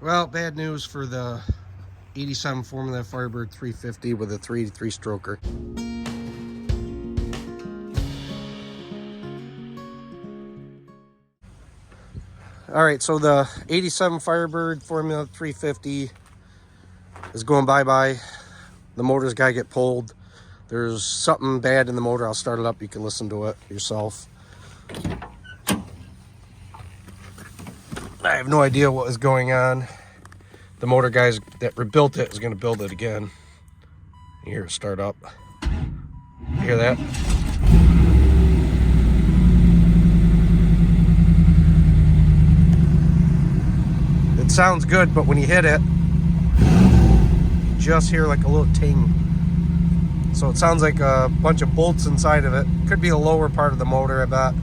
Well, bad news for the 87 Formula Firebird 350 with a 3-stroker. Alright, so the 87 Firebird Formula 350 is going bye-bye. The motor's got to get pulled. There's something bad in the motor. I'll start it up. You can listen to it yourself. I have no idea what is going on. The motor guys that rebuilt it is going to build it again. You hear it start up. You hear that? It sounds good, but when you hit it, you just hear like a little ting. So it sounds like a bunch of bolts inside of it. Could be a lower part of the motor, I bet.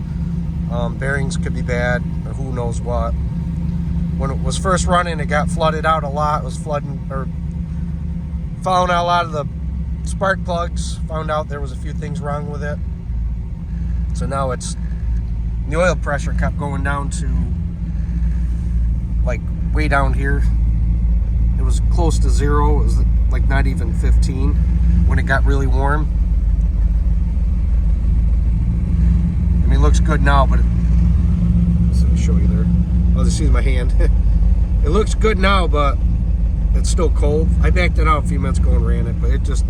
Bearings could be bad, or who knows what. When it was first running, it got flooded out a lot. It was flooding, or found out a lot of the spark plugs. Found out there was a few things wrong with it. So now it's, the oil pressure kept going down to like way down here. It was close to 0. It was like not even 15 when it got really warm. I mean, it looks good now, but let me show you there. Oh, this is my hand. It looks good now, but it's still cold. I backed it out a few minutes ago and ran it, but it just,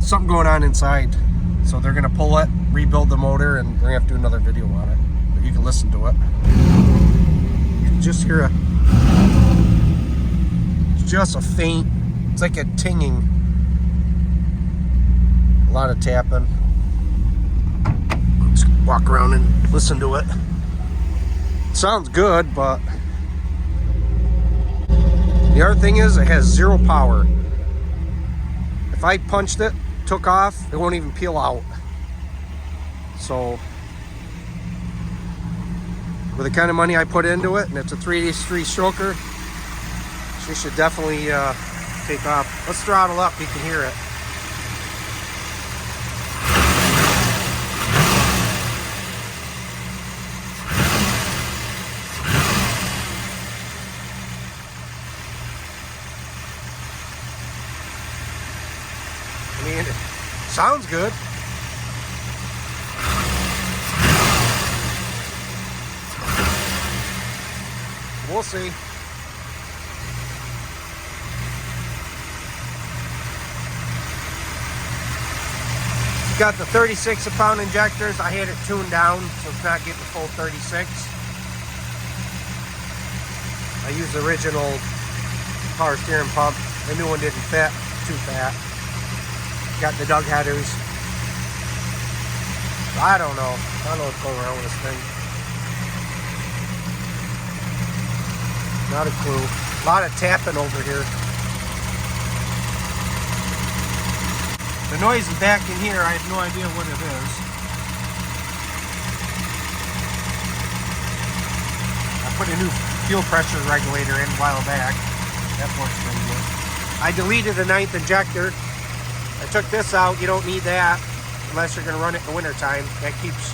something going on inside. So they're gonna pull it, rebuild the motor, and we're gonna have to do another video on it. But you can listen to it. You can just hear just a faint, it's like a tinging. A lot of tapping. Let's walk around and listen to it. Sounds good, but the other thing is it has 0 power. If I punched it, took off, it won't even peel out. So with the kind of money I put into it, and it's a 3-stroker, she should definitely take off. Let's throttle up, you can hear it. I mean, it sounds good. We'll see. It's got the 36 pound injectors. I had it tuned down, so it's not getting the full 36. I used the original power steering pump. The new one didn't fit, too fat. Got the dug headers. I don't know. I don't know what's going on with this thing. Not a clue. A lot of tapping over here. The noise is back in here. I have no idea what it is. I put a new fuel pressure regulator in a while back. That works pretty good. I deleted the 9th injector. I took this out. You don't need that unless you're going to run it in the wintertime. That keeps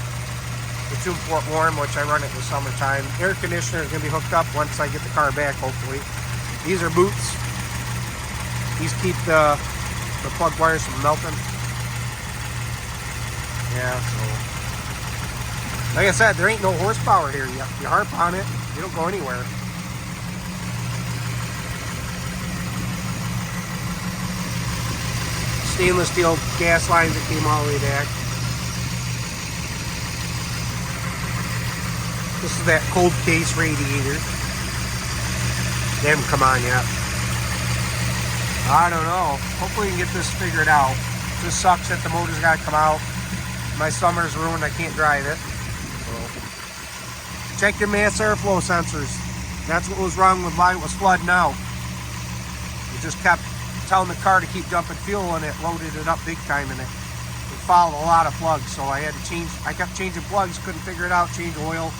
the tube port warm, which I run it in the summertime. Air conditioner is going to be hooked up once I get the car back, hopefully. These are boots. These keep the plug wires from melting. Yeah, so like I said, there ain't no horsepower here. You harp on it, you don't go anywhere. Stainless steel gas lines that came all the way back. This is that cold case radiator. They haven't come on yet. I don't know. Hopefully we can get this figured out. This sucks that the motor's got to come out. My summer's ruined. I can't drive it. So, check your mass airflow sensors. That's what was wrong with why it was flooding out. It just kept telling the car to keep dumping fuel, and it loaded it up big time, and it fouled a lot of plugs. So I had to change. I kept changing plugs. Couldn't figure it out. Change oil.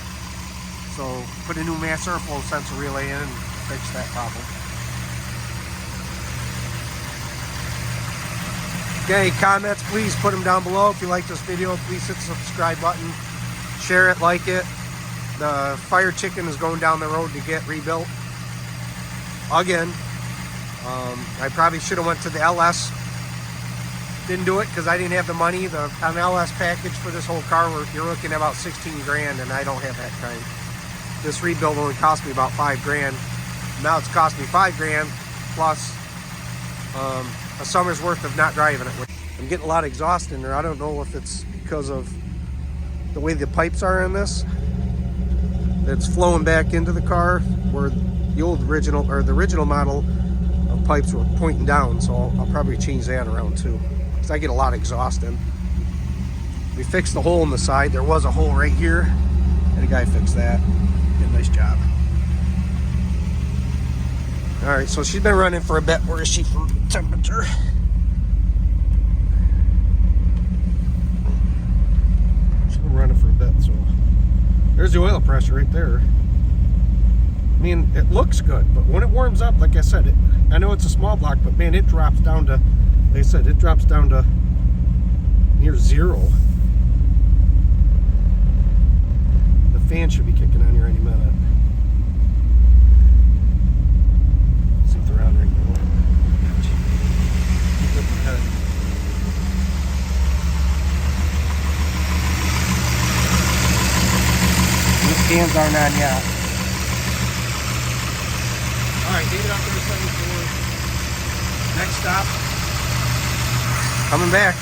So put a new mass airflow sensor relay in and fix that problem. Okay, comments, please put them down below. If you like this video, please hit the subscribe button. Share it, like it. The fire chicken is going down the road to get rebuilt. again. I probably should have went to the LS. Didn't do it because I didn't have the money. An LS package for this whole car, you're looking at about 16 grand, and I don't have that kind. This rebuild only cost me about 5 grand. Now it's cost me 5 grand plus a summer's worth of not driving it. I'm getting a lot of exhaust in there. I don't know if it's because of the way the pipes are in this. It's flowing back into the car, where the original model of pipes were pointing down. So I'll probably change that around too, because I get a lot of exhaust in. We fixed the hole in the side. There was a hole right here, and the guy fixed that. Did a nice job. All right, so she's been running for a bit. Where is she for temperature? She's been running for a bit, so there's the oil pressure right there. I mean, it looks good, but when it warms up, like I said, I know it's a small block, but man, it drops down to, like I said, it drops down to near zero. The fan should be kicking on here any minute. See if they're on right now. Keep up the head. These fans aren't on yet. Alright, leave it up there to 74. Next stop. Coming back.